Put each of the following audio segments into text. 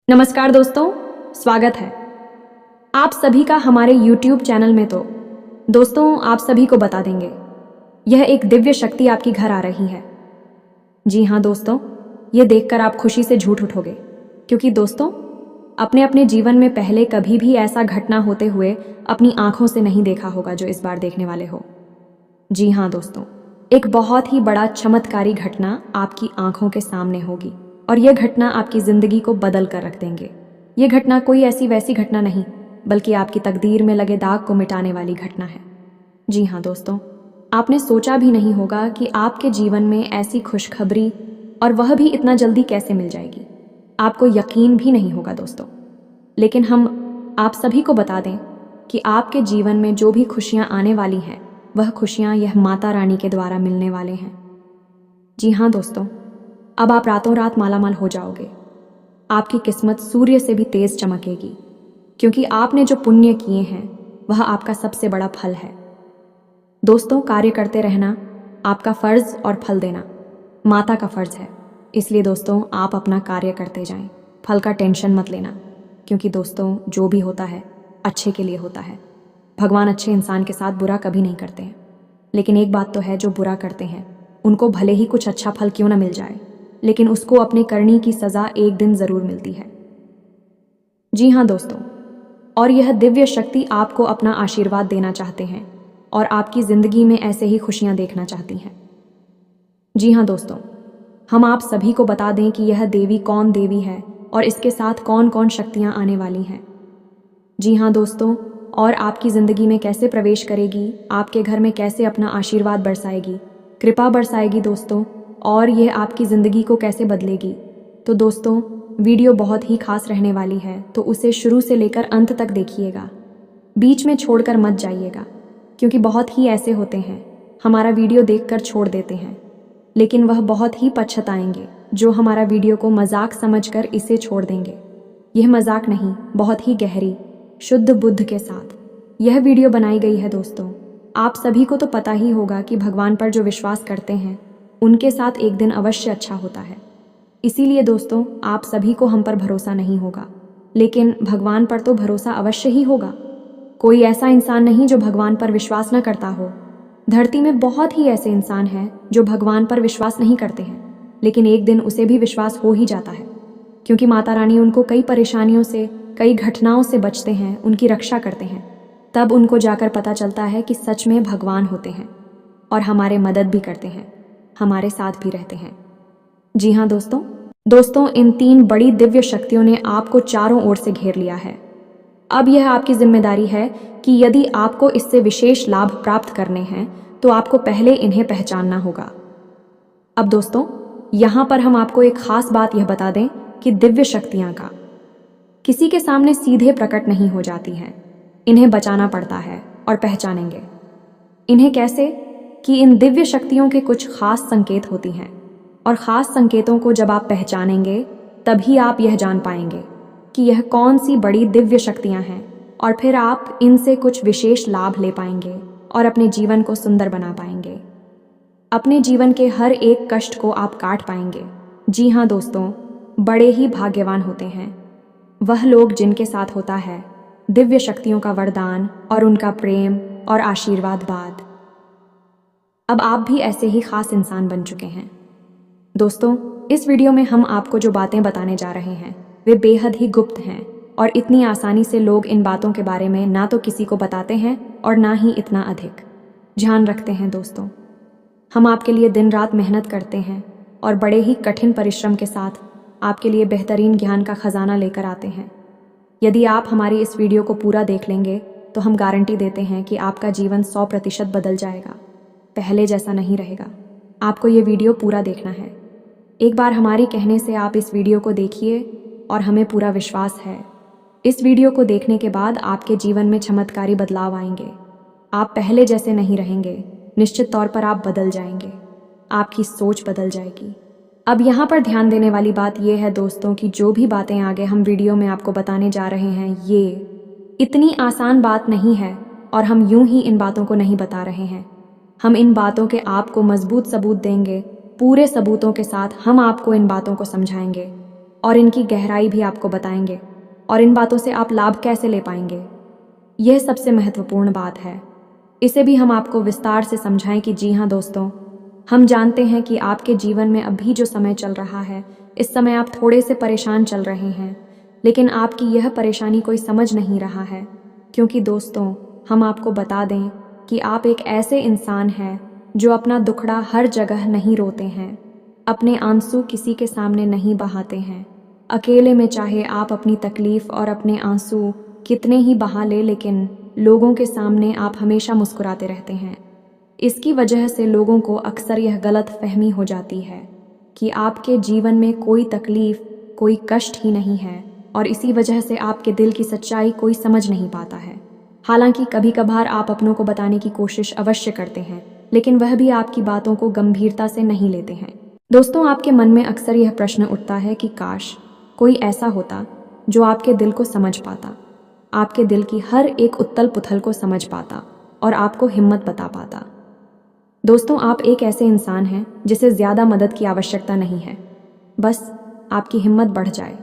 नमस्कार दोस्तों, स्वागत है आप सभी का हमारे YouTube चैनल में। तो दोस्तों, आप सभी को बता देंगे, यह एक दिव्य शक्ति आपकी घर आ रही है। जी हाँ दोस्तों, ये देखकर आप खुशी से झूठ उठोगे, क्योंकि दोस्तों, अपने अपने जीवन में पहले कभी भी ऐसा घटना होते हुए अपनी आंखों से नहीं देखा होगा जो इस बार देखने वाले हो। जी हाँ दोस्तों, एक बहुत ही बड़ा चमत्कारी घटना आपकी आंखों के सामने होगी और यह घटना आपकी जिंदगी को बदल कर रख देंगे। यह घटना कोई ऐसी वैसी घटना नहीं, बल्कि आपकी तकदीर में लगे दाग को मिटाने वाली घटना है। जी हाँ दोस्तों, आपने सोचा भी नहीं होगा कि आपके जीवन में ऐसी खुशखबरी, और वह भी इतना जल्दी कैसे मिल जाएगी। आपको यकीन भी नहीं होगा दोस्तों, लेकिन हम आप सभी को बता दें कि आपके जीवन में जो भी खुशियाँ आने वाली हैं, वह खुशियाँ यह माता रानी के द्वारा मिलने वाले हैं। जी हाँ दोस्तों, अब आप रातों रात मालामाल हो जाओगे। आपकी किस्मत सूर्य से भी तेज चमकेगी, क्योंकि आपने जो पुण्य किए हैं वह आपका सबसे बड़ा फल है। दोस्तों, कार्य करते रहना आपका फर्ज और फल देना माता का फर्ज है। इसलिए दोस्तों, आप अपना कार्य करते जाएं, फल का टेंशन मत लेना, क्योंकि दोस्तों, जो भी होता है अच्छे के लिए होता है। भगवान अच्छे इंसान के साथ बुरा कभी नहीं करते हैं, लेकिन एक बात तो है, जो बुरा करते हैं उनको भले ही कुछ अच्छा फल क्यों ना मिल जाए, लेकिन उसको अपने करनी की सज़ा एक दिन ज़रूर मिलती है। जी हाँ दोस्तों, और यह दिव्य शक्ति आपको अपना आशीर्वाद देना चाहते हैं और आपकी ज़िंदगी में ऐसे ही खुशियाँ देखना चाहती हैं। जी हाँ दोस्तों, हम आप सभी को बता दें कि यह देवी कौन देवी है और इसके साथ कौन कौन शक्तियाँ आने वाली हैं। जी हाँ दोस्तों, और आपकी ज़िंदगी में कैसे प्रवेश करेगी, आपके घर में कैसे अपना आशीर्वाद बरसाएगी, कृपा बरसाएगी दोस्तों, और ये आपकी ज़िंदगी को कैसे बदलेगी। तो दोस्तों, वीडियो बहुत ही खास रहने वाली है, तो उसे शुरू से लेकर अंत तक देखिएगा, बीच में छोड़कर मत जाइएगा, क्योंकि बहुत ही ऐसे होते हैं हमारा वीडियो देखकर छोड़ देते हैं, लेकिन वह बहुत ही पछताएंगे जो हमारा वीडियो को मजाक समझकर इसे छोड़ देंगे। यह मजाक नहीं, बहुत ही गहरी शुद्ध बुद्ध के साथ यह वीडियो बनाई गई है। दोस्तों, आप सभी को तो पता ही होगा कि भगवान पर जो विश्वास करते हैं उनके साथ एक दिन अवश्य अच्छा होता है। इसीलिए दोस्तों, आप सभी को हम पर भरोसा नहीं होगा, लेकिन भगवान पर तो भरोसा अवश्य ही होगा। कोई ऐसा इंसान नहीं जो भगवान पर विश्वास न करता हो। धरती में बहुत ही ऐसे इंसान हैं जो भगवान पर विश्वास नहीं करते हैं, लेकिन एक दिन उसे भी विश्वास हो ही जाता है, क्योंकि माता रानी उनको कई परेशानियों से, कई घटनाओं से बचते हैं, उनकी रक्षा करते हैं। तब उनको जाकर पता चलता है कि सच में भगवान होते हैं और हमारे मदद भी करते हैं, हमारे साथ भी रहते हैं। जी हाँ दोस्तों, इन 3 बड़ी दिव्य शक्तियों ने आपको चारों ओर से घेर लिया है। अब यह आपकी जिम्मेदारी है कि यदि आपको इससे विशेष लाभ प्राप्त करने हैं, तो आपको पहले इन्हें पहचानना होगा। अब दोस्तों, यहाँ पर हम आपको एक खास बात यह बता दें कि दिव्य शक्तियाँ का किसी के सामने सीधे प्रकट नहीं हो जाती हैं। इन्हें बचाना पड़ता है, और पहचानेंगे इन्हें कैसे, कि इन दिव्य शक्तियों के कुछ खास संकेत होती हैं, और ख़ास संकेतों को जब आप पहचानेंगे तभी आप यह जान पाएंगे कि यह कौन सी बड़ी दिव्य शक्तियां हैं, और फिर आप इनसे कुछ विशेष लाभ ले पाएंगे और अपने जीवन को सुंदर बना पाएंगे। अपने जीवन के हर एक कष्ट को आप काट पाएंगे। जी हाँ दोस्तों, बड़े ही भाग्यवान होते हैं वह लोग जिनके साथ होता है दिव्य शक्तियों का वरदान और उनका प्रेम और आशीर्वाद बाद। अब आप भी ऐसे ही खास इंसान बन चुके हैं। दोस्तों, इस वीडियो में हम आपको जो बातें बताने जा रहे हैं वे बेहद ही गुप्त हैं, और इतनी आसानी से लोग इन बातों के बारे में ना तो किसी को बताते हैं और ना ही इतना अधिक ध्यान रखते हैं। दोस्तों, हम आपके लिए दिन रात मेहनत करते हैं और बड़े ही कठिन परिश्रम के साथ आपके लिए बेहतरीन ज्ञान का खजाना लेकर आते हैं। यदि आप हमारी इस वीडियो को पूरा देख लेंगे तो हम गारंटी देते हैं कि आपका जीवन 100% बदल जाएगा, पहले जैसा नहीं रहेगा। आपको ये वीडियो पूरा देखना है। एक बार हमारी कहने से आप इस वीडियो को देखिए, और हमें पूरा विश्वास है इस वीडियो को देखने के बाद आपके जीवन में चमत्कारी बदलाव आएंगे। आप पहले जैसे नहीं रहेंगे, निश्चित तौर पर आप बदल जाएंगे, आपकी सोच बदल जाएगी। अब यहाँ पर ध्यान देने वाली बात यह है दोस्तों कि जो भी बातें आगे हम वीडियो में आपको बताने जा रहे हैं, ये इतनी आसान बात नहीं है, और हम यूं ही इन बातों को नहीं बता रहे हैं। हम इन बातों के आपको मजबूत सबूत देंगे, पूरे सबूतों के साथ हम आपको इन बातों को समझाएंगे, और इनकी गहराई भी आपको बताएंगे और इन बातों से आप लाभ कैसे ले पाएंगे। यह सबसे महत्वपूर्ण बात है। इसे भी हम आपको विस्तार से समझाएं कि जी हाँ दोस्तों, हम जानते हैं कि आपके जीवन में अभी जो समय चल रहा है, इस समय आप थोड़े से परेशान चल रहे हैं, लेकिन आपकी यह परेशानी कोई समझ नहीं रहा है, क्योंकि दोस्तों हम आपको बता दें कि आप एक ऐसे इंसान हैं जो अपना दुखड़ा हर जगह नहीं रोते हैं, अपने आंसू किसी के सामने नहीं बहाते हैं। अकेले में चाहे आप अपनी तकलीफ़ और अपने आंसू कितने ही बहा ले, लेकिन लोगों के सामने आप हमेशा मुस्कुराते रहते हैं। इसकी वजह से लोगों को अक्सर यह गलत फहमी हो जाती है कि आपके जीवन में कोई तकलीफ़, कोई कष्ट ही नहीं है, और इसी वजह से आपके दिल की सच्चाई कोई समझ नहीं पाता है। हालांकि कभी कभार आप अपनों को बताने की कोशिश अवश्य करते हैं, लेकिन वह भी आपकी बातों को गंभीरता से नहीं लेते हैं। दोस्तों, आपके मन में अक्सर यह प्रश्न उठता है कि काश कोई ऐसा होता जो आपके दिल को समझ पाता, आपके दिल की हर एक उथल पुथल को समझ पाता और आपको हिम्मत बता पाता। दोस्तों, आप एक ऐसे इंसान हैं जिसे ज़्यादा मदद की आवश्यकता नहीं है, बस आपकी हिम्मत बढ़ जाए,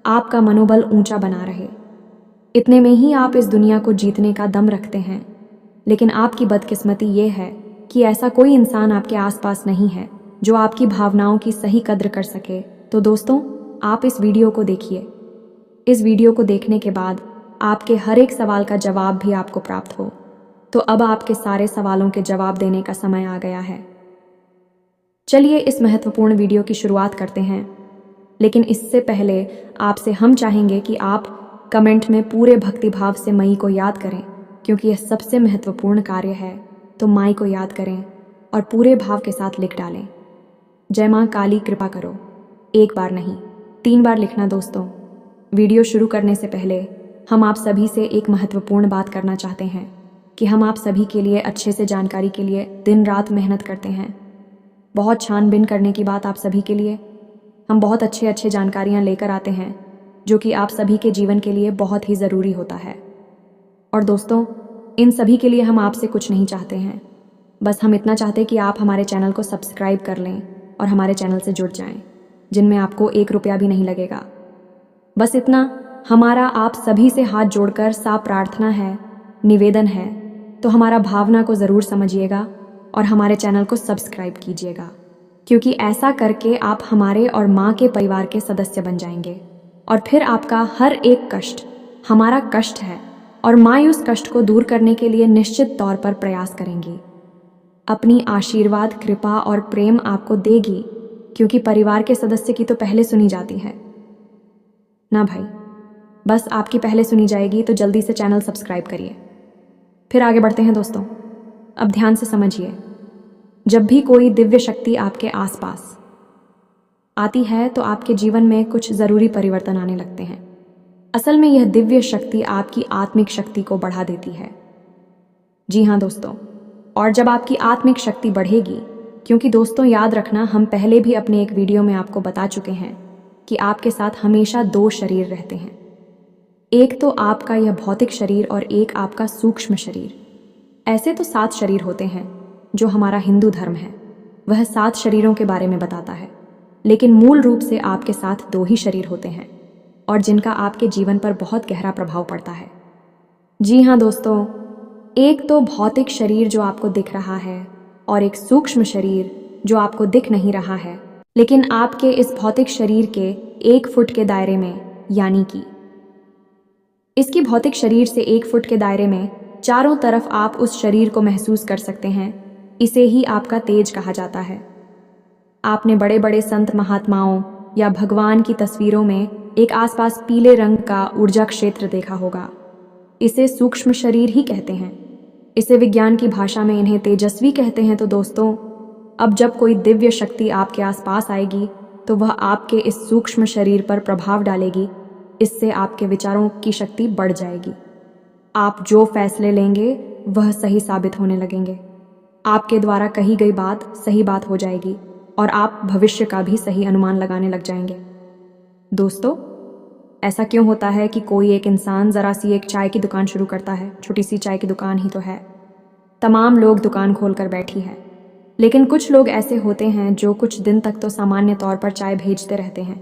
आपका मनोबल ऊंचा बना रहे। इतने में ही आप इस दुनिया को जीतने का दम रखते हैं। लेकिन आपकी बदकिस्मती ये है कि ऐसा कोई इंसान आपके आसपास नहीं है जो आपकी भावनाओं की सही कद्र कर सके। तो दोस्तों, आप इस वीडियो को देखिए। इस वीडियो को देखने के बाद आपके हर एक सवाल का जवाब भी आपको प्राप्त हो। तो अब आपके सारे सवालों के जवाब देने का समय आ गया है। चलिए इस महत्वपूर्ण वीडियो की शुरुआत करते हैं, लेकिन इससे पहले आपसे हम चाहेंगे कि आप कमेंट में पूरे भक्तिभाव से मई को याद करें, क्योंकि यह सबसे महत्वपूर्ण कार्य है। तो माई को याद करें और पूरे भाव के साथ लिख डालें, जय माँ काली कृपा करो। एक बार नहीं, 3 बार लिखना। दोस्तों, वीडियो शुरू करने से पहले हम आप सभी से एक महत्वपूर्ण बात करना चाहते हैं कि हम आप सभी के लिए अच्छे से जानकारी के लिए दिन रात मेहनत करते हैं। बहुत छानबीन करने की बात आप सभी के लिए, हम बहुत अच्छे जानकारियाँ लेकर आते हैं जो कि आप सभी के जीवन के लिए बहुत ही ज़रूरी होता है। और दोस्तों, इन सभी के लिए हम आपसे कुछ नहीं चाहते हैं, बस हम इतना चाहते कि आप हमारे चैनल को सब्सक्राइब कर लें और हमारे चैनल से जुड़ जाएं, जिनमें आपको 1 रुपया भी नहीं लगेगा। बस इतना हमारा आप सभी से हाथ जोड़कर साफ प्रार्थना है, निवेदन है। तो हमारा भावना को ज़रूर समझिएगा और हमारे चैनल को सब्सक्राइब कीजिएगा, क्योंकि ऐसा करके आप हमारे और माँ के परिवार के सदस्य बन जाएंगे, और फिर आपका हर एक कष्ट हमारा कष्ट है और माँ उस कष्ट को दूर करने के लिए निश्चित तौर पर प्रयास करेंगी। अपनी आशीर्वाद, कृपा और प्रेम आपको देगी, क्योंकि परिवार के सदस्य की तो पहले सुनी जाती है ना भाई। बस आपकी पहले सुनी जाएगी, तो जल्दी से चैनल सब्सक्राइब करिए। फिर आगे बढ़ते हैं दोस्तों। अब ध्यान से समझिए, जब भी कोई दिव्य शक्ति आपके आसपास आती है तो आपके जीवन में कुछ ज़रूरी परिवर्तन आने लगते हैं। असल में यह दिव्य शक्ति आपकी आत्मिक शक्ति को बढ़ा देती है। जी हाँ दोस्तों, और जब आपकी आत्मिक शक्ति बढ़ेगी, क्योंकि दोस्तों याद रखना, हम पहले भी अपने एक वीडियो में आपको बता चुके हैं कि आपके साथ हमेशा 2 शरीर रहते हैं। एक तो आपका यह भौतिक शरीर और एक आपका सूक्ष्म शरीर। ऐसे तो 7 शरीर होते हैं जो हमारा हिंदू धर्म है, वह 7 शरीरों के बारे में बताता है, लेकिन मूल रूप से आपके साथ 2 ही शरीर होते हैं और जिनका आपके जीवन पर बहुत गहरा प्रभाव पड़ता है। जी हाँ दोस्तों, एक तो भौतिक शरीर जो आपको दिख रहा है और एक सूक्ष्म शरीर जो आपको दिख नहीं रहा है, लेकिन आपके इस भौतिक शरीर के 1 फुट के दायरे में, यानी कि इसकी भौतिक शरीर से 1 फुट के दायरे में चारों तरफ आप उस शरीर को महसूस कर सकते हैं। इसे ही आपका तेज कहा जाता है। आपने बड़े बड़े संत महात्माओं या भगवान की तस्वीरों में एक आसपास पीले रंग का ऊर्जा क्षेत्र देखा होगा। इसे सूक्ष्म शरीर ही कहते हैं। इसे विज्ञान की भाषा में इन्हें तेजस्वी कहते हैं। तो दोस्तों, अब जब कोई दिव्य शक्ति आपके आसपास आएगी तो वह आपके इस सूक्ष्म शरीर पर प्रभाव डालेगी। इससे आपके विचारों की शक्ति बढ़ जाएगी। आप जो फैसले लेंगे वह सही साबित होने लगेंगे। आपके द्वारा कही गई बात सही बात हो जाएगी और आप भविष्य का भी सही अनुमान लगाने लग जाएंगे। दोस्तों, ऐसा क्यों होता है कि कोई एक इंसान ज़रा सी एक चाय की दुकान शुरू करता है, छोटी सी चाय की दुकान ही तो है, तमाम लोग दुकान खोलकर बैठी है, लेकिन कुछ लोग ऐसे होते हैं जो कुछ दिन तक तो सामान्य तौर पर चाय भेजते रहते हैं,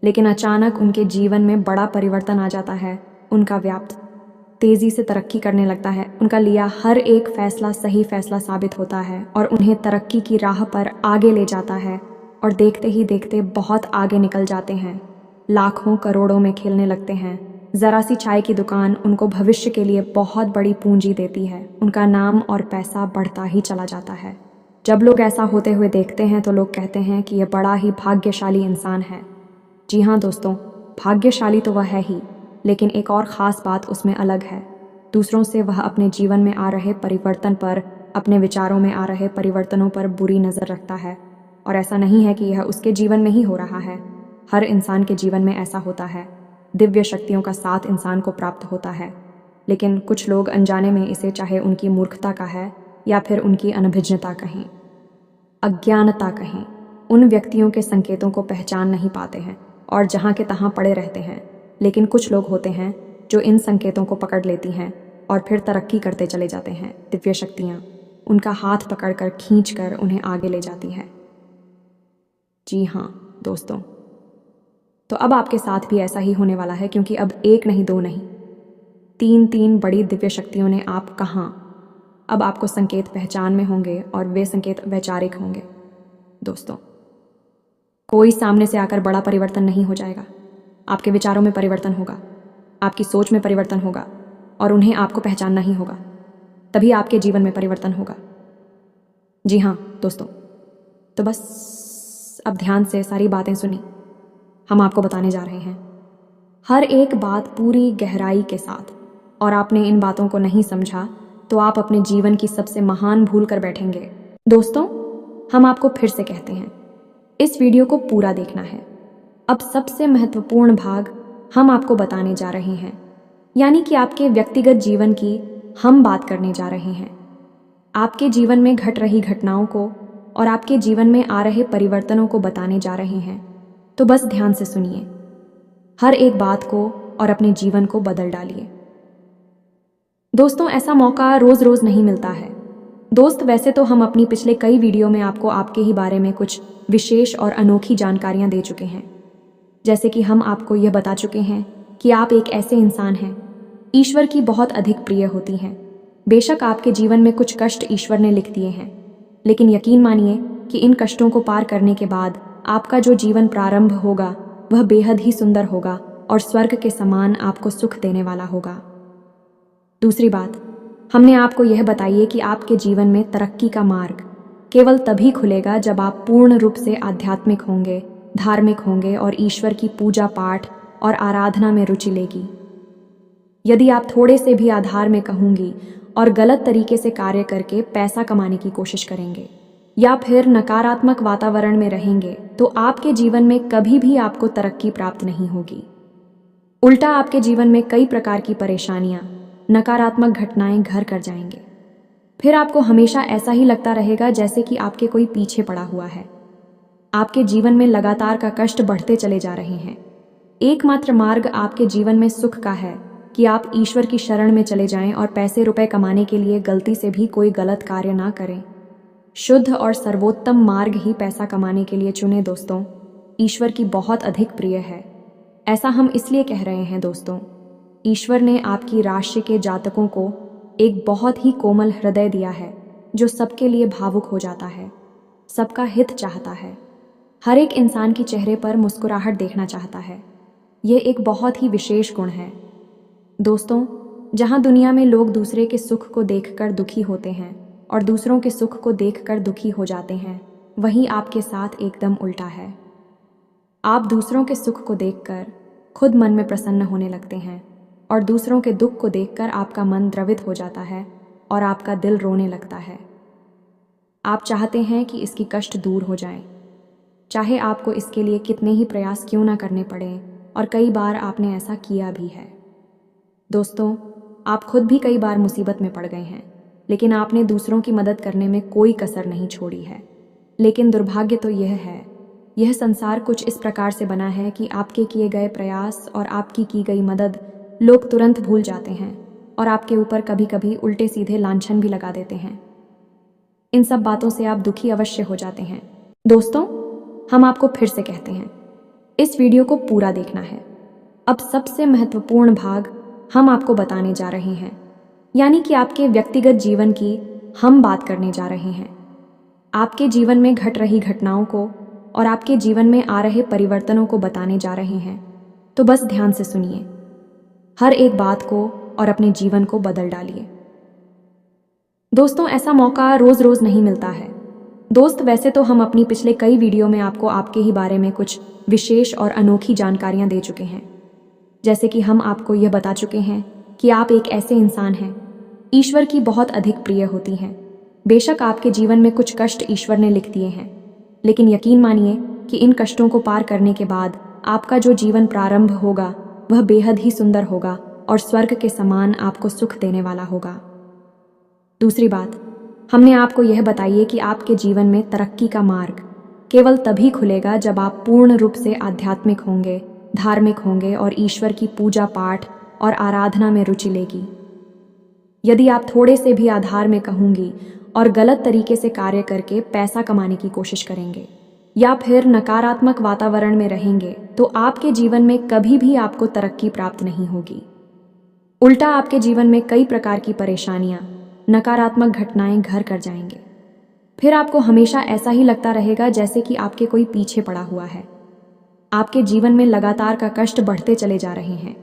लेकिन अचानक उनके जीवन में बड़ा परिवर्तन आ जाता है। उनका व्याप्त तेजी से तरक्की करने लगता है। उनका लिया हर एक फैसला सही फैसला साबित होता है और उन्हें तरक्की की राह पर आगे ले जाता है और देखते ही देखते बहुत आगे निकल जाते हैं। लाखों करोड़ों में खेलने लगते हैं। जरा सी चाय की दुकान उनको भविष्य के लिए बहुत बड़ी पूंजी देती है। उनका नाम और पैसा बढ़ता ही चला जाता है। जब लोग ऐसा होते हुए देखते हैं तो लोग कहते हैं कि यह बड़ा ही भाग्यशाली इंसान है। जी हाँ दोस्तों, भाग्यशाली तो वह है ही, लेकिन एक और ख़ास बात उसमें अलग है। दूसरों से वह अपने जीवन में आ रहे परिवर्तन पर, अपने विचारों में आ रहे परिवर्तनों पर बुरी नज़र रखता है। और ऐसा नहीं है कि यह उसके जीवन में ही हो रहा है, हर इंसान के जीवन में ऐसा होता है। दिव्य शक्तियों का साथ इंसान को प्राप्त होता है, लेकिन कुछ लोग अनजाने में इसे, चाहे उनकी मूर्खता का है या फिर उनकी अनभिज्ञता कहें, अज्ञानता कहें, उन व्यक्तियों के संकेतों को पहचान नहीं पाते हैं और जहाँ के तहाँ पड़े रहते हैं। लेकिन कुछ लोग होते हैं जो इन संकेतों को पकड़ लेती हैं और फिर तरक्की करते चले जाते हैं। दिव्य शक्तियाँ उनका हाथ पकड़कर खींचकर उन्हें आगे ले जाती है। जी हाँ दोस्तों, तो अब आपके साथ भी ऐसा ही होने वाला है, क्योंकि अब एक नहीं, दो नहीं, तीन बड़ी दिव्य शक्तियों ने आप कहाँ, अब आपको संकेत पहचान में होंगे और वे संकेत वैचारिक होंगे। दोस्तों, कोई सामने से आकर बड़ा परिवर्तन नहीं हो जाएगा। आपके विचारों में परिवर्तन होगा, आपकी सोच में परिवर्तन होगा और उन्हें आपको पहचानना ही होगा, तभी आपके जीवन में परिवर्तन होगा। जी हाँ दोस्तों, तो बस अब ध्यान से सारी बातें सुनी, हम आपको बताने जा रहे हैं हर एक बात पूरी गहराई के साथ, और आपने इन बातों को नहीं समझा तो आप अपने जीवन की सबसे महान भूल कर बैठेंगे। दोस्तों, हम आपको फिर से कहते हैं, इस वीडियो को पूरा देखना है। अब सबसे महत्वपूर्ण भाग हम आपको बताने जा रहे हैं, यानी कि आपके व्यक्तिगत जीवन की हम बात करने जा रहे हैं। आपके जीवन में घट रही घटनाओं को और आपके जीवन में आ रहे परिवर्तनों को बताने जा रहे हैं। तो बस ध्यान से सुनिए हर एक बात को और अपने जीवन को बदल डालिए। दोस्तों, ऐसा मौका रोज़ रोज़ नहीं मिलता है। दोस्त, वैसे तो हम अपनी पिछले कई वीडियो में आपको आपके ही बारे में कुछ विशेष और अनोखी जानकारियां दे चुके हैं। जैसे कि हम आपको यह बता चुके हैं कि आप एक ऐसे इंसान हैं ईश्वर की बहुत अधिक प्रिय होती हैं। बेशक आपके जीवन में कुछ कष्ट ईश्वर ने लिख दिए हैं, लेकिन यकीन मानिए कि इन कष्टों को पार करने के बाद आपका जो जीवन प्रारंभ होगा वह बेहद ही सुंदर होगा और स्वर्ग के समान आपको सुख देने वाला होगा। दूसरी बात, हमने आपको यह बताइए कि आपके जीवन में तरक्की का मार्ग केवल तभी खुलेगा जब आप पूर्ण रूप से आध्यात्मिक होंगे, धार्मिक होंगे और ईश्वर की पूजा पाठ और आराधना में रुचि लेगी। यदि आप थोड़े से भी आधार में कहूंगी और गलत तरीके से कार्य करके पैसा कमाने की कोशिश करेंगे या फिर नकारात्मक वातावरण में रहेंगे, तो आपके जीवन में कभी भी आपको तरक्की प्राप्त नहीं होगी। उल्टा आपके जीवन में कई प्रकार की परेशानियां, नकारात्मक घटनाएं घर कर जाएंगे। फिर आपको हमेशा ऐसा ही लगता रहेगा जैसे कि आपके कोई पीछे पड़ा हुआ है। आपके जीवन में लगातार का कष्ट बढ़ते चले जा रहे हैं। एकमात्र मार्ग आपके जीवन में सुख का है कि आप ईश्वर की शरण में चले जाएं और पैसे रुपए कमाने के लिए गलती से भी कोई गलत कार्य ना करें। शुद्ध और सर्वोत्तम मार्ग ही पैसा कमाने के लिए चुने। दोस्तों, ईश्वर की बहुत अधिक प्रिय है। ऐसा हम इसलिए कह रहे हैं दोस्तों, ईश्वर ने आपकी राशि के जातकों को एक बहुत ही कोमल हृदय दिया है जो सबके लिए भावुक हो जाता है, सबका हित चाहता है, हर एक इंसान के चेहरे पर मुस्कुराहट देखना चाहता है। ये एक बहुत ही विशेष गुण है। दोस्तों, जहाँ दुनिया में लोग दूसरे के सुख को देखकर दुखी होते हैं और दूसरों के सुख को देखकर दुखी हो जाते हैं, वहीं आपके साथ एकदम उल्टा है। आप दूसरों के सुख को देखकर खुद मन में प्रसन्न होने लगते हैं और दूसरों के दुख को देखकर आपका मन द्रवित हो जाता है और आपका दिल रोने लगता है। आप चाहते हैं कि इसकी कष्ट दूर हो जाए, चाहे आपको इसके लिए कितने ही प्रयास क्यों ना करने पड़े, और कई बार आपने ऐसा किया भी है। दोस्तों, आप खुद भी कई बार मुसीबत में पड़ गए हैं, लेकिन आपने दूसरों की मदद करने में कोई कसर नहीं छोड़ी है। लेकिन दुर्भाग्य तो यह है, यह संसार कुछ इस प्रकार से बना है कि आपके किए गए प्रयास और आपकी की गई मदद लोग तुरंत भूल जाते हैं और आपके ऊपर कभी कभी उल्टे सीधे लांछन भी लगा देते हैं। इन सब बातों से आप दुखी अवश्य हो जाते हैं। दोस्तों, हम आपको फिर से कहते हैं, इस वीडियो को पूरा देखना है। अब सबसे महत्वपूर्ण भाग हम आपको बताने जा रहे हैं, यानी कि आपके व्यक्तिगत जीवन की हम बात करने जा रहे हैं। आपके जीवन में घट रही घटनाओं को और आपके जीवन में आ रहे परिवर्तनों को बताने जा रहे हैं। तो बस ध्यान से सुनिए हर एक बात को और अपने जीवन को बदल डालिए। दोस्तों, ऐसा मौका रोज रोज नहीं मिलता है। दोस्त, वैसे तो हम अपनी पिछले कई वीडियो में आपको आपके ही बारे में कुछ विशेष और अनोखी जानकारियां दे चुके हैं। जैसे कि हम आपको यह बता चुके हैं कि आप एक ऐसे इंसान हैं ईश्वर की बहुत अधिक प्रिय होती हैं। बेशक आपके जीवन में कुछ कष्ट ईश्वर ने लिख दिए हैं, लेकिन यकीन मानिए कि इन कष्टों को पार करने के बाद आपका जो जीवन प्रारंभ होगा वह बेहद ही सुंदर होगा और स्वर्ग के समान आपको सुख देने वाला होगा। दूसरी बात, हमने आपको यह बताइए कि आपके जीवन में तरक्की का मार्ग केवल तभी खुलेगा जब आप पूर्ण रूप से आध्यात्मिक होंगे, धार्मिक होंगे और ईश्वर की पूजा पाठ और आराधना में रुचि लेगी। यदि आप थोड़े से भी आधार में कहूंगी और गलत तरीके से कार्य करके पैसा कमाने की कोशिश करेंगे या फिर नकारात्मक वातावरण में रहेंगे तो आपके जीवन में कभी भी आपको तरक्की प्राप्त नहीं होगी। उल्टा आपके जीवन में कई प्रकार की परेशानियां, नकारात्मक घटनाएं घर कर जाएंगे। फिर आपको हमेशा ऐसा ही लगता रहेगा जैसे कि आपके कोई पीछे पड़ा हुआ है। आपके जीवन में लगातार का कष्ट बढ़ते चले जा रहे हैं।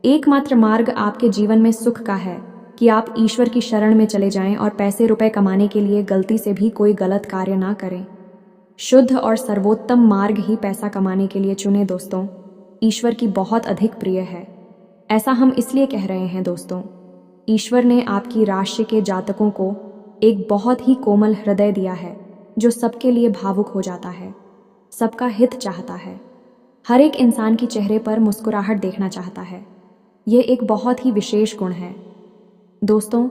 एकमात्र मार्ग आपके जीवन में सुख का है कि आप ईश्वर की शरण में चले जाएं और पैसे रुपए कमाने के लिए गलती से भी कोई गलत कार्य ना करें। शुद्ध और सर्वोत्तम मार्ग ही पैसा कमाने के लिए चुने। दोस्तों, ईश्वर की बहुत अधिक प्रिय है। ऐसा हम इसलिए कह रहे हैं दोस्तों, ईश्वर ने आपकी राशि के जातकों को एक बहुत ही कोमल हृदय दिया है जो सबके लिए भावुक हो जाता है, सबका हित चाहता है, हर एक इंसान की चेहरे पर मुस्कुराहट देखना चाहता है। ये एक बहुत ही विशेष गुण है। दोस्तों,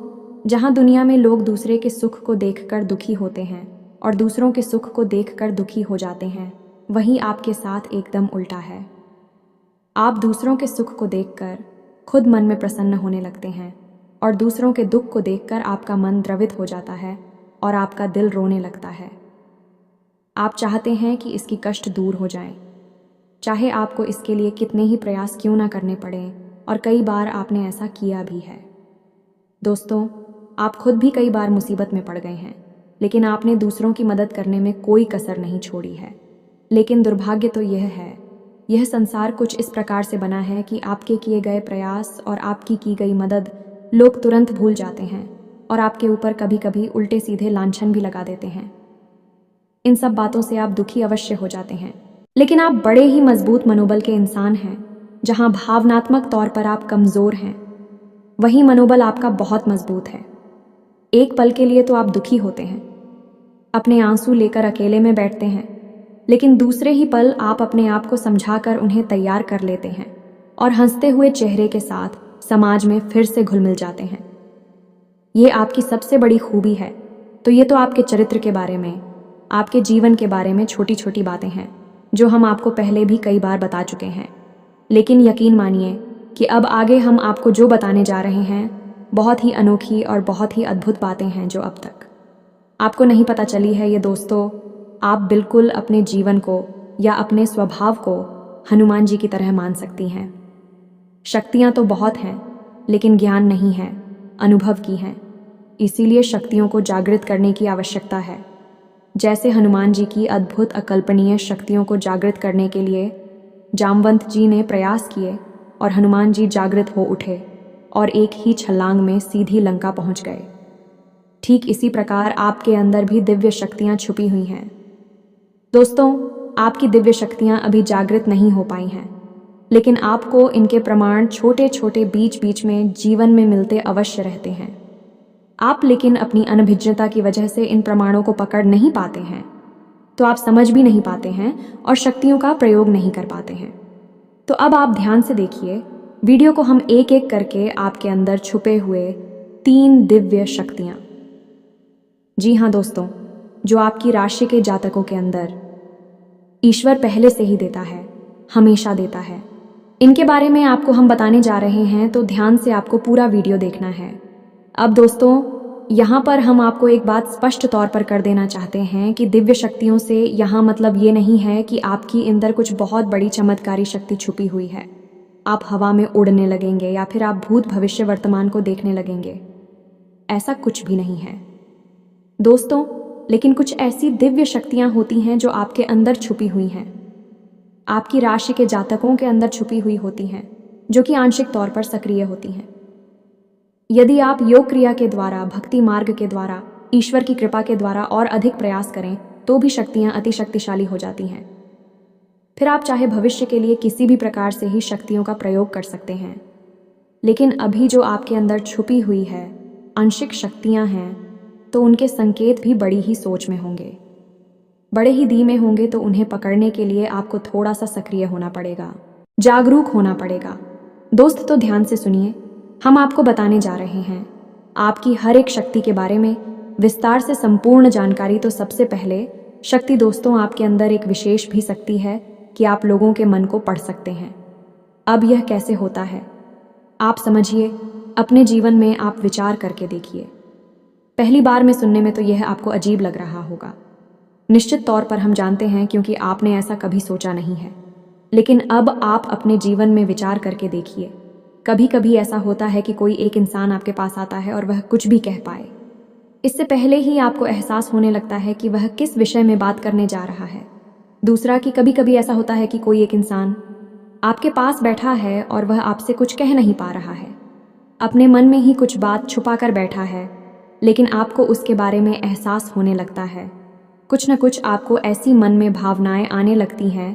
जहाँ दुनिया में लोग दूसरे के सुख को देखकर दुखी होते हैं और दूसरों के सुख को देखकर दुखी हो जाते हैं, वहीं आपके साथ एकदम उल्टा है। आप दूसरों के सुख को देखकर खुद मन में प्रसन्न होने लगते हैं और दूसरों के दुख को देखकर आपका मन द्रवित हो जाता है और आपका दिल रोने लगता है। आप चाहते हैं कि इसकी कष्ट दूर हो जाए, चाहे आपको इसके लिए कितने ही प्रयास क्यों ना करने पड़े, और कई बार आपने ऐसा किया भी है। दोस्तों, आप खुद भी कई बार मुसीबत में पड़ गए हैं, लेकिन आपने दूसरों की मदद करने में कोई कसर नहीं छोड़ी है। लेकिन दुर्भाग्य तो यह है, यह संसार कुछ इस प्रकार से बना है कि आपके किए गए प्रयास और आपकी की गई मदद लोग तुरंत भूल जाते हैं और आपके ऊपर कभी कभी उल्टे सीधे लांछन भी लगा देते हैं। इन सब बातों से आप दुखी अवश्य हो जाते हैं, लेकिन आप बड़े ही मजबूत मनोबल के इंसान हैं। जहां भावनात्मक तौर पर आप कमज़ोर हैं, वहीं मनोबल आपका बहुत मजबूत है। एक पल के लिए तो आप दुखी होते हैं, अपने आंसू लेकर अकेले में बैठते हैं, लेकिन दूसरे ही पल आप अपने आप को समझाकर उन्हें तैयार कर लेते हैं और हंसते हुए चेहरे के साथ समाज में फिर से घुल मिल जाते हैं। ये आपकी सबसे बड़ी खूबी है। तो ये तो आपके चरित्र के बारे में, आपके जीवन के बारे में छोटी छोटी बातें हैं जो हम आपको पहले भी कई बार बता चुके हैं। लेकिन यकीन मानिए कि अब आगे हम आपको जो बताने जा रहे हैं बहुत ही अनोखी और बहुत ही अद्भुत बातें हैं जो अब तक आपको नहीं पता चली है। ये दोस्तों, आप बिल्कुल अपने जीवन को या अपने स्वभाव को हनुमान जी की तरह मान सकती हैं। शक्तियाँ तो बहुत हैं, लेकिन ज्ञान नहीं है, अनुभव की हैं। इसीलिए शक्तियों को जागृत करने की आवश्यकता है। जैसे हनुमान जी की अद्भुत अकल्पनीय शक्तियों को जागृत करने के लिए जामवंत जी ने प्रयास किए और हनुमान जी जागृत हो उठे और एक ही छलांग में सीधी लंका पहुंच गए। ठीक इसी प्रकार आपके अंदर भी दिव्य शक्तियां छुपी हुई हैं। दोस्तों, आपकी दिव्य शक्तियां अभी जागृत नहीं हो पाई हैं, लेकिन आपको इनके प्रमाण छोटे छोटे बीच बीच में जीवन में मिलते अवश्य रहते हैं। आप लेकिन अपनी अनभिज्ञता की वजह से इन प्रमाणों को पकड़ नहीं पाते हैं, तो आप समझ भी नहीं पाते हैं और शक्तियों का प्रयोग नहीं कर पाते हैं। तो अब आप ध्यान से देखिए वीडियो को, हम एक एक करके आपके अंदर छुपे हुए 3 दिव्य शक्तियां, जी हाँ दोस्तों, जो आपकी राशि के जातकों के अंदर ईश्वर पहले से ही देता है, हमेशा देता है। इनके बारे में आपको हम बताने जा रहे हैं, तो ध्यान से आपको पूरा वीडियो देखना है। अब दोस्तों, यहाँ पर हम आपको एक बात स्पष्ट तौर पर कर देना चाहते हैं कि दिव्य शक्तियों से यहाँ मतलब ये नहीं है कि आपकी अंदर कुछ बहुत बड़ी चमत्कारी शक्ति छुपी हुई है, आप हवा में उड़ने लगेंगे या फिर आप भूत भविष्य वर्तमान को देखने लगेंगे। ऐसा कुछ भी नहीं है दोस्तों। लेकिन कुछ ऐसी दिव्य शक्तियाँ होती हैं जो आपके अंदर छुपी हुई हैं, आपकी राशि के जातकों के अंदर छुपी हुई होती हैं, जो कि आंशिक तौर पर सक्रिय होती हैं। यदि आप योग क्रिया के द्वारा, भक्ति मार्ग के द्वारा, ईश्वर की कृपा के द्वारा और अधिक प्रयास करें तो भी शक्तियाँ अति शक्तिशाली हो जाती हैं। फिर आप चाहे भविष्य के लिए किसी भी प्रकार से ही शक्तियों का प्रयोग कर सकते हैं। लेकिन अभी जो आपके अंदर छुपी हुई है आंशिक शक्तियाँ हैं, तो उनके संकेत भी बड़ी ही सोच में होंगे, बड़े ही धीमे होंगे। तो उन्हें पकड़ने के लिए आपको थोड़ा सा सक्रिय होना पड़ेगा, जागरूक होना पड़ेगा। दोस्त तो ध्यान से सुनिए, हम आपको बताने जा रहे हैं आपकी हर एक शक्ति के बारे में विस्तार से संपूर्ण जानकारी। तो सबसे पहले शक्ति दोस्तों, आपके अंदर एक विशेष भी शक्ति है कि आप लोगों के मन को पढ़ सकते हैं। अब यह कैसे होता है आप समझिए, अपने जीवन में आप विचार करके देखिए। पहली बार में सुनने में तो यह आपको अजीब लग रहा होगा, निश्चित तौर पर हम जानते हैं, क्योंकि आपने ऐसा कभी सोचा नहीं है। लेकिन अब आप अपने जीवन में विचार करके देखिए। कभी कभी ऐसा होता है कि कोई एक इंसान आपके पास आता है और वह कुछ भी कह पाए, इससे पहले ही आपको एहसास होने लगता है कि वह किस विषय में बात करने जा रहा है। दूसरा कि कभी कभी ऐसा होता है कि कोई एक इंसान आपके पास बैठा है और वह आपसे कुछ कह नहीं पा रहा है, अपने मन में ही कुछ बात छुपा कर बैठा है, लेकिन आपको उसके बारे में एहसास होने लगता है। कुछ न कुछ आपको ऐसी मन में भावनाएं आने लगती हैं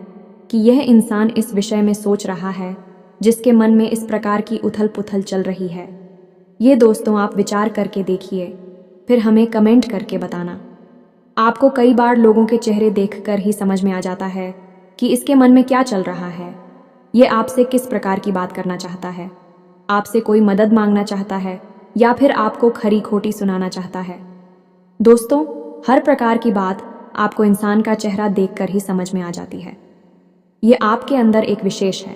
कि यह इंसान इस विषय में सोच रहा है, जिसके मन में इस प्रकार की उथल पुथल चल रही है। ये दोस्तों आप विचार करके देखिए, फिर हमें कमेंट करके बताना। आपको कई बार लोगों के चेहरे देखकर ही समझ में आ जाता है कि इसके मन में क्या चल रहा है, ये आपसे किस प्रकार की बात करना चाहता है, आपसे कोई मदद मांगना चाहता है या फिर आपको खरी खोटी सुनाना चाहता है। दोस्तों, हर प्रकार की बात आपको इंसान का चेहरा देखकर ही समझ में आ जाती है। ये आपके अंदर एक विशेष है,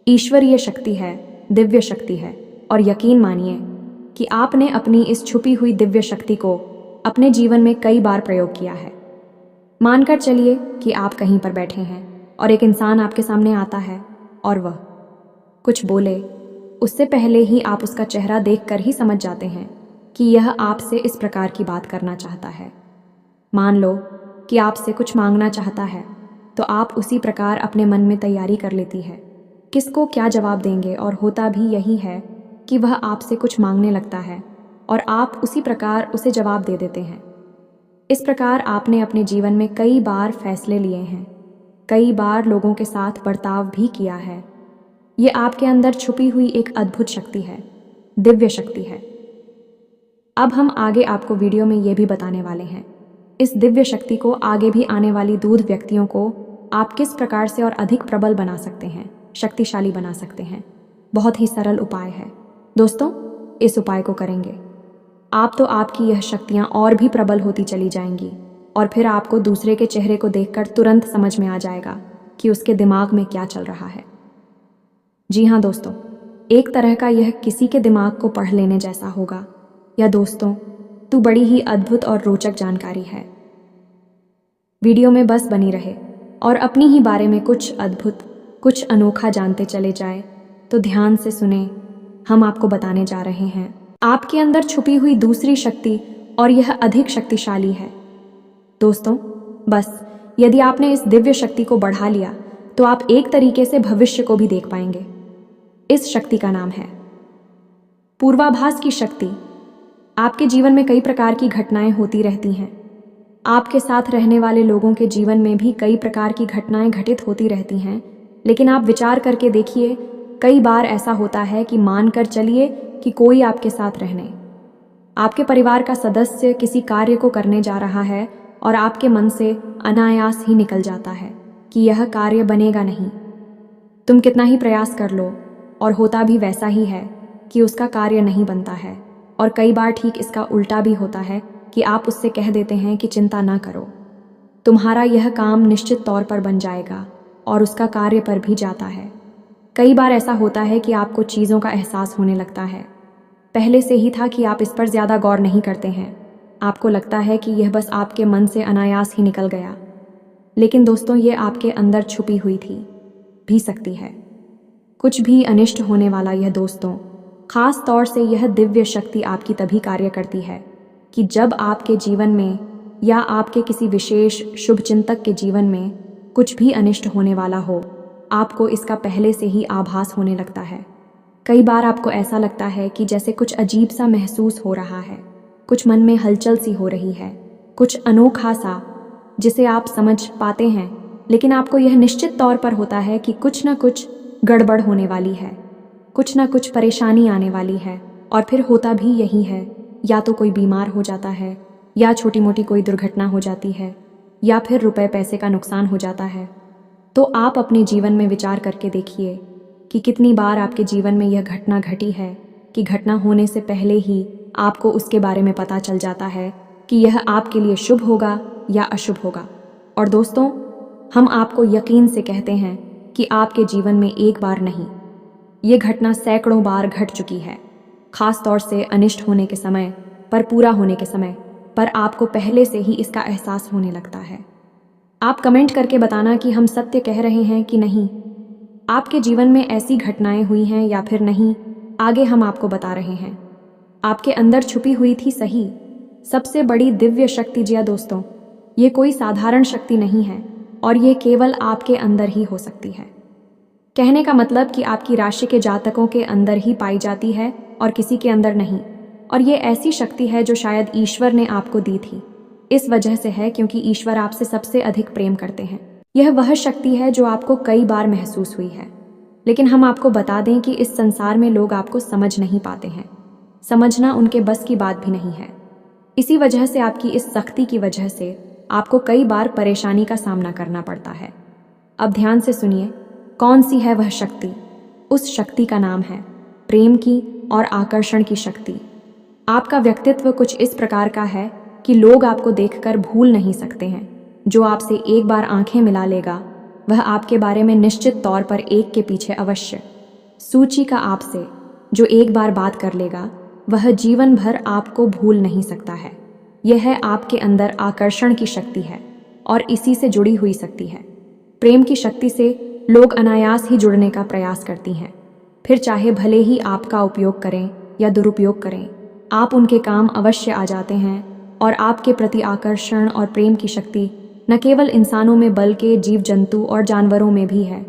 ईश्वरीय शक्ति है, दिव्य शक्ति है। और यकीन मानिए कि आपने अपनी इस छुपी हुई दिव्य शक्ति को अपने जीवन में कई बार प्रयोग किया है। मानकर चलिए कि आप कहीं पर बैठे हैं और एक इंसान आपके सामने आता है और वह कुछ बोले, उससे पहले ही आप उसका चेहरा देखकर ही समझ जाते हैं कि यह आपसे इस प्रकार की बात करना चाहता है। मान लो कि आपसे कुछ मांगना चाहता है, तो आप उसी प्रकार अपने मन में तैयारी कर लेती है किसको क्या जवाब देंगे, और होता भी यही है कि वह आपसे कुछ मांगने लगता है और आप उसी प्रकार उसे जवाब दे देते हैं। इस प्रकार आपने अपने जीवन में कई बार फैसले लिए हैं, कई बार लोगों के साथ बर्ताव भी किया है। ये आपके अंदर छुपी हुई एक अद्भुत शक्ति है, दिव्य शक्ति है। अब हम आगे आपको वीडियो में ये भी बताने वाले हैं, इस दिव्य शक्ति को आगे भी आने वाली दूध व्यक्तियों को आप किस प्रकार से और अधिक प्रबल बना सकते हैं, शक्तिशाली बना सकते हैं। बहुत ही सरल उपाय है दोस्तों, इस उपाय को करेंगे आप तो आपकी यह शक्तियाँ और भी प्रबल होती चली जाएंगी, और फिर आपको दूसरे के चेहरे को देखकर तुरंत समझ में आ जाएगा कि उसके दिमाग में क्या चल रहा है। जी हाँ दोस्तों, एक तरह का यह किसी के दिमाग को पढ़ लेने जैसा होगा। या दोस्तों, तू बड़ी ही अद्भुत और रोचक जानकारी है। वीडियो में बस बनी रहे और अपनी ही बारे में कुछ अद्भुत, कुछ अनोखा जानते चले जाए। तो ध्यान से सुने, हम आपको बताने जा रहे हैं आपके अंदर छुपी हुई दूसरी शक्ति, और यह अधिक शक्तिशाली है। दोस्तों, बस यदि आपने इस दिव्य शक्ति को बढ़ा लिया तो आप एक तरीके से भविष्य को भी देख पाएंगे। इस शक्ति का नाम है पूर्वाभास की शक्ति। आपके जीवन में कई प्रकार की घटनाएं होती रहती हैं, आपके साथ रहने वाले लोगों के जीवन में भी कई प्रकार की घटनाएं घटित होती रहती हैं। लेकिन आप विचार करके देखिए, कई बार ऐसा होता है कि मानकर चलिए कि कोई आपके साथ रहने, आपके परिवार का सदस्य किसी कार्य को करने जा रहा है और आपके मन से अनायास ही निकल जाता है कि यह कार्य बनेगा नहीं। तुम कितना ही प्रयास कर लो और होता भी वैसा ही है कि उसका कार्य नहीं बनता है। और कई बार ठीक इसका उल्टा भी होता है कि आप उससे कह देते हैं कि चिंता ना करो, तुम्हारा यह काम निश्चित तौर पर बन जाएगा, और उसका कार्य पर भी जाता है। कई बार ऐसा होता है कि आपको चीज़ों का एहसास होने लगता है, पहले से ही था कि आप इस पर ज़्यादा गौर नहीं करते हैं। आपको लगता है कि यह बस आपके मन से अनायास ही निकल गया, लेकिन दोस्तों ये आपके अंदर छुपी हुई थी भी सकती है। कुछ भी अनिष्ट होने वाला यह दोस्तों, खास तौर से यह दिव्य शक्ति आपकी तभी कार्य करती है कि जब आपके जीवन में या आपके किसी विशेष शुभ चिंतक के जीवन में कुछ भी अनिष्ट होने वाला हो, आपको इसका पहले से ही आभास होने लगता है। कई बार आपको ऐसा लगता है कि जैसे कुछ अजीब सा महसूस हो रहा है, कुछ मन में हलचल सी हो रही है, कुछ अनोखा सा जिसे आप समझ पाते हैं, लेकिन आपको यह निश्चित तौर पर होता है कि कुछ ना कुछ गड़बड़ होने वाली है, कुछ ना कुछ परेशानी आने वाली है। और फिर होता भी यही है, या तो कोई बीमार हो जाता है, या छोटी मोटी कोई दुर्घटना हो जाती है, या फिर रुपए पैसे का नुकसान हो जाता है। तो आप अपने जीवन में विचार करके देखिए कि कितनी बार आपके जीवन में यह घटना घटी है कि घटना होने से पहले ही आपको उसके बारे में पता चल जाता है कि यह आपके लिए शुभ होगा या अशुभ होगा। और दोस्तों, हम आपको यकीन से कहते हैं कि आपके जीवन में एक बार नहीं, ये घटना सैकड़ों बार घट चुकी है। खास तौर से अनिष्ट होने के समय पर, पूरा होने के समय पर आपको पहले से ही इसका एहसास होने लगता है। आप कमेंट करके बताना कि हम सत्य कह रहे हैं कि नहीं। आपके जीवन में ऐसी घटनाएं हुई हैं या फिर नहीं, आगे हम आपको बता रहे हैं। आपके अंदर छुपी हुई थी सही सबसे बड़ी दिव्य शक्ति। जी दोस्तों, ये कोई साधारण शक्ति नहीं है और ये केवल आपके अंदर ही हो सकती है। कहने का मतलब कि आपकी राशि के जातकों के अंदर ही पाई जाती है और किसी के अंदर नहीं। और ये ऐसी शक्ति है जो शायद ईश्वर ने आपको दी थी। इस वजह से है क्योंकि ईश्वर आपसे सबसे अधिक प्रेम करते हैं। यह वह शक्ति है जो आपको कई बार महसूस हुई है, लेकिन हम आपको बता दें कि इस संसार में लोग आपको समझ नहीं पाते हैं। समझना उनके बस की बात भी नहीं है। इसी वजह से आपकी इस सख्ती की वजह से आपको कई बार परेशानी का सामना करना पड़ता है। अब ध्यान से सुनिए, कौन सी है वह शक्ति। उस शक्ति का नाम है प्रेम की और आकर्षण की शक्ति। आपका व्यक्तित्व कुछ इस प्रकार का है कि लोग आपको देखकर भूल नहीं सकते हैं। जो आपसे एक बार आंखें मिला लेगा, वह आपके बारे में निश्चित तौर पर एक के पीछे अवश्य सूची का आपसे जो एक बार बात कर लेगा, वह जीवन भर आपको भूल नहीं सकता है। यह आपके अंदर आकर्षण की शक्ति है और इसी से जुड़ी हुई शक्ति है। प्रेम की शक्ति से लोग अनायास ही जुड़ने का प्रयास करती हैं, फिर चाहे भले ही आपका उपयोग करें या दुरुपयोग करें, आप उनके काम अवश्य आ जाते हैं। और आपके प्रति आकर्षण और प्रेम की शक्ति न केवल इंसानों में बल्कि जीव जंतु और जानवरों में भी है।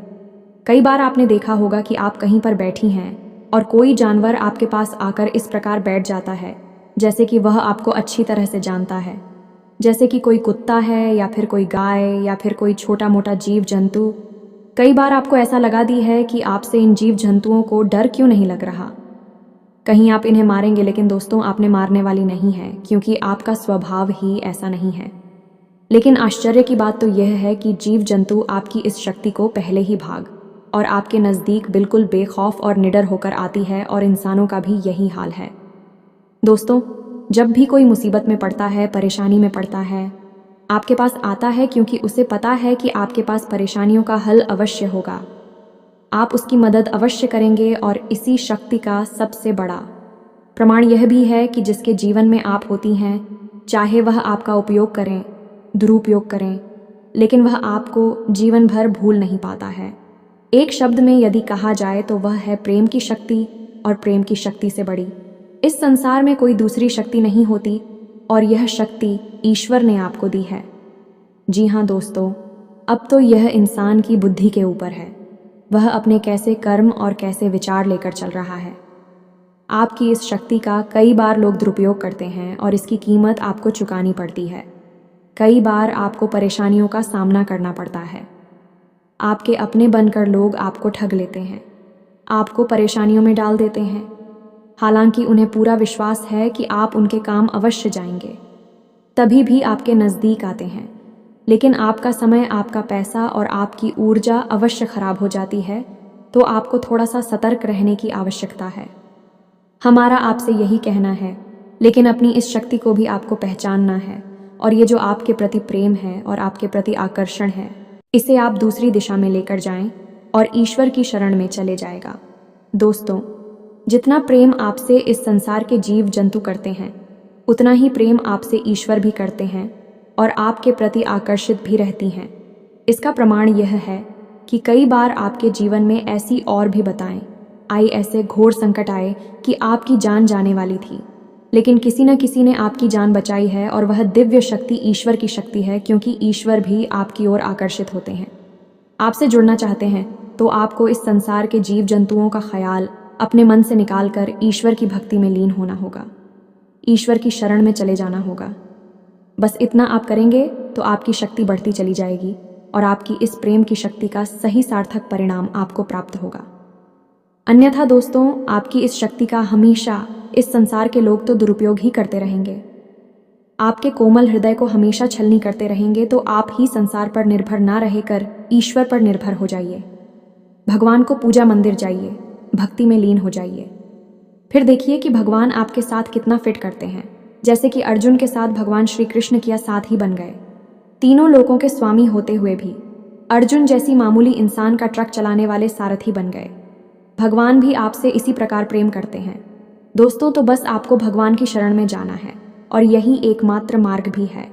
कई बार आपने देखा होगा कि आप कहीं पर बैठी हैं और कोई जानवर आपके पास आकर इस प्रकार बैठ जाता है जैसे कि वह आपको अच्छी तरह से जानता है, जैसे कि कोई कुत्ता है या फिर कोई गाय या फिर कोई छोटा मोटा जीव जंतु। कई बार आपको ऐसा लगा दी है कि आपसे इन जीव जंतुओं को डर क्यों नहीं लग रहा, कहीं आप इन्हें मारेंगे। लेकिन दोस्तों, आपने मारने वाली नहीं है, क्योंकि आपका स्वभाव ही ऐसा नहीं है। लेकिन आश्चर्य की बात तो यह है कि जीव जंतु आपकी इस शक्ति को पहले ही भाग और आपके नज़दीक बिल्कुल बेखौफ और निडर होकर आती है। और इंसानों का भी यही हाल है। दोस्तों, जब भी कोई मुसीबत में पड़ता है, परेशानी में पड़ता है, आपके पास आता है क्योंकि उसे पता है कि आपके पास परेशानियों का हल अवश्य होगा। आप उसकी मदद अवश्य करेंगे। और इसी शक्ति का सबसे बड़ा प्रमाण यह भी है कि जिसके जीवन में आप होती हैं, चाहे वह आपका उपयोग करें, दुरुपयोग करें, लेकिन वह आपको जीवन भर भूल नहीं पाता है। एक शब्द में यदि कहा जाए तो वह है प्रेम की शक्ति। और प्रेम की शक्ति से बड़ी इस संसार में कोई दूसरी शक्ति नहीं होती, और यह शक्ति ईश्वर ने आपको दी है। जी हाँ दोस्तों, अब तो यह इंसान की बुद्धि के ऊपर है, वह अपने कैसे कर्म और कैसे विचार लेकर चल रहा है। आपकी इस शक्ति का कई बार लोग दुरुपयोग करते हैं और इसकी कीमत आपको चुकानी पड़ती है। कई बार आपको परेशानियों का सामना करना पड़ता है। आपके अपने बनकर लोग आपको ठग लेते हैं, आपको परेशानियों में डाल देते हैं, हालांकि उन्हें पूरा विश्वास है कि आप उनके काम अवश्य जाएंगे, तभी भी आपके नज़दीक आते हैं। लेकिन आपका समय, आपका पैसा और आपकी ऊर्जा अवश्य खराब हो जाती है। तो आपको थोड़ा सा सतर्क रहने की आवश्यकता है। हमारा आपसे यही कहना है। लेकिन अपनी इस शक्ति को भी आपको पहचानना है, और ये जो आपके प्रति प्रेम है और आपके प्रति आकर्षण है, इसे आप दूसरी दिशा में लेकर जाएं और ईश्वर की शरण में चले जाएगा। दोस्तों, जितना प्रेम आपसे इस संसार के जीव जंतु करते हैं, उतना ही प्रेम आपसे ईश्वर भी करते हैं और आपके प्रति आकर्षित भी रहती हैं। इसका प्रमाण यह है कि कई बार आपके जीवन में ऐसी और भी बताएं आई, ऐसे घोर संकट आए कि आपकी जान जाने वाली थी, लेकिन किसी न किसी ने आपकी जान बचाई है और वह दिव्य शक्ति ईश्वर की शक्ति है, क्योंकि ईश्वर भी आपकी ओर आकर्षित होते हैं। आपसे जुड़ना चाहते हैं तो आपको इस संसार के जीव जंतुओं का ख्याल अपने मन से निकालकर ईश्वर की भक्ति में लीन होना होगा, ईश्वर की शरण में चले जाना होगा। बस इतना आप करेंगे तो आपकी शक्ति बढ़ती चली जाएगी और आपकी इस प्रेम की शक्ति का सही सार्थक परिणाम आपको प्राप्त होगा। अन्यथा दोस्तों, आपकी इस शक्ति का हमेशा इस संसार के लोग तो दुरुपयोग ही करते रहेंगे। आपके कोमल हृदय को हमेशा छलनी करते रहेंगे, तो आप ही संसार पर निर्भर ना रहकर ईश्वर पर निर्भर हो जाइए। भगवान को पूजा मंदिर जाइए, भक्ति में लीन हो जाइए। फिर देखिए कि भगवान आपके साथ कितना फिट करते हैं। जैसे कि अर्जुन के साथ भगवान श्री कृष्ण किया साथ ही बन गए। तीनों लोकों के स्वामी होते हुए भी अर्जुन जैसी मामूली इंसान का ट्रक चलाने वाले सारथी बन गए। भगवान भी आपसे इसी प्रकार प्रेम करते हैं दोस्तों। तो बस आपको भगवान की शरण में जाना है और यही एकमात्र मार्ग भी है।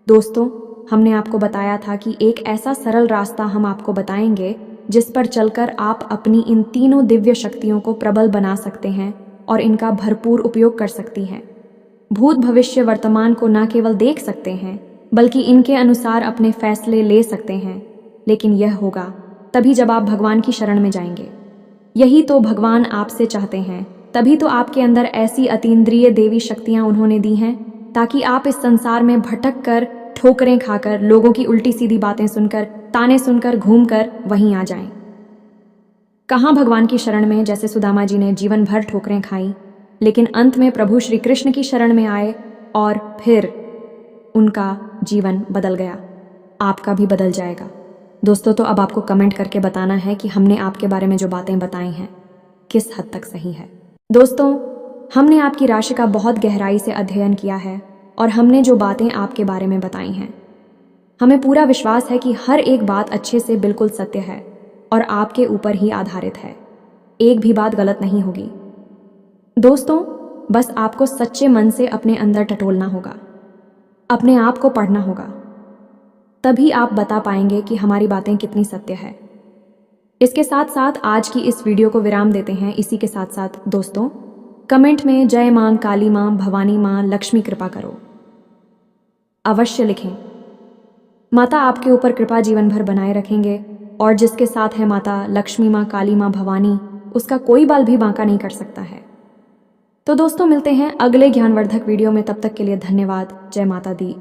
दोस्तों, हमने आपको बताया था कि एक ऐसा सरल रास्ता हम आपको बताएंगे जिस पर चलकर आप अपनी इन तीनों दिव्य शक्तियों को प्रबल बना सकते हैं और इनका भरपूर उपयोग कर सकती हैं। भूत भविष्य वर्तमान को न केवल देख सकते हैं बल्कि इनके अनुसार अपने फैसले ले सकते हैं। लेकिन यह होगा तभी जब आप भगवान की शरण में जाएंगे। यही तो भगवान आपसे चाहते हैं। तभी तो आपके अंदर ऐसी अतीन्द्रिय देवी शक्तियां उन्होंने दी हैं, ताकि आप इस संसार में भटक कर, ठोकरें खाकर, लोगों की उल्टी सीधी बातें सुनकर, ताने सुनकर, घूमकर वहीं आ जाएं। कहाँ भगवान की शरण में जैसे सुदामा जी ने जीवन भर ठोकरें खाई, लेकिन अंत में प्रभु श्री कृष्ण की शरण में आए और फिर उनका जीवन बदल गया। आपका भी बदल जाएगा। दोस्तों, तो अब आपको कमेंट करके बताना है कि हमने आपके बारे में जो बातें बताई हैं किस हद तक सही है। दोस्तों, हमने आपकी राशि का बहुत गहराई से अध्ययन किया है और हमने जो बातें आपके बारे में बताई हैं, हमें पूरा विश्वास है कि हर एक बात अच्छे से बिल्कुल सत्य है और आपके ऊपर ही आधारित है। एक भी बात गलत नहीं होगी। दोस्तों, बस आपको सच्चे मन से अपने अंदर टटोलना होगा, अपने आप को पढ़ना होगा, तभी आप बता पाएंगे कि हमारी बातें कितनी सत्य है। इसके साथ साथ आज की इस वीडियो को विराम देते हैं। इसी के साथ साथ दोस्तों, कमेंट में जय मां काली मां, भवानी मां, लक्ष्मी कृपा करो अवश्य लिखें। माता आपके ऊपर कृपा जीवन भर बनाए रखेंगे और जिसके साथ है माता लक्ष्मी मां, काली मां, भवानी, उसका कोई बाल भी बांका नहीं कर सकता है। तो दोस्तों, मिलते हैं अगले ज्ञानवर्धक वीडियो में। तब तक के लिए धन्यवाद। जय माता दी।